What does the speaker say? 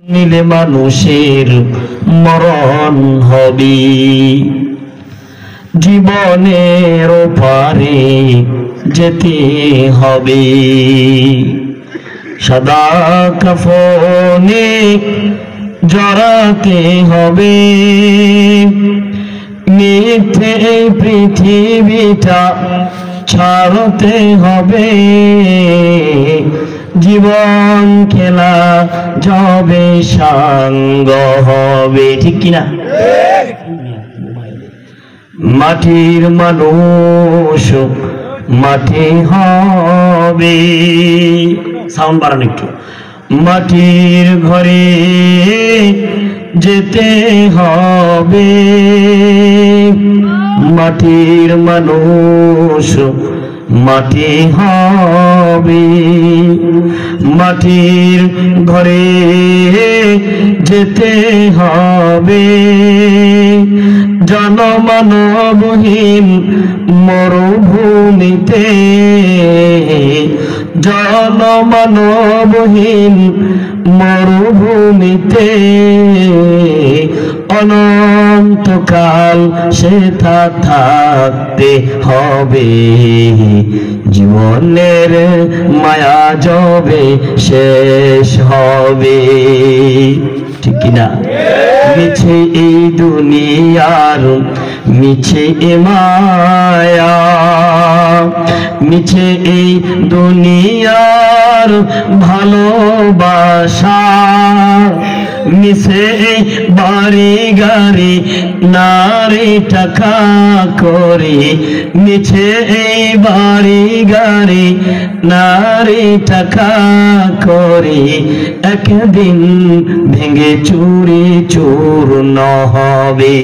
নিলে মানুষের মরণ হবে, জীবনের ওপারে যেতে হবে। সাদা কাফনে জড়াতে হবে, মিথ্যে পৃথিবীটা ছাড়তে হবে। জীবন খেলা যাবে সাঙ্গ হবে, ঠিক কিনা? মাটির মানুষ মাটি হবে, সাউন্ড বাড়ান একটু। মাটির ঘরে যেতে হবে, মাটির মানুষ মাটি হবে। মাটির ঘরে যেতে হবে, জনমানবহীন মরুভূমিতে, জনমানবহীন মরুভূমিতে অনন্তকাল সেথা থাকতে হবে। জীবনের মায়া যবে শেষ হবে, ঠিক কিনা? মিছে এই দুনিয়ার মিছে এ মায়া, মিছে এই দুনিয়ার ভালোবাসা, মিছে এই বাড়ি গাড়ি নারী টাকা করি, মিছে এই বাড়ি গাড়ি নারী টাকা করি, একদিন ভেঙে চুরি চূর্ণ হবে।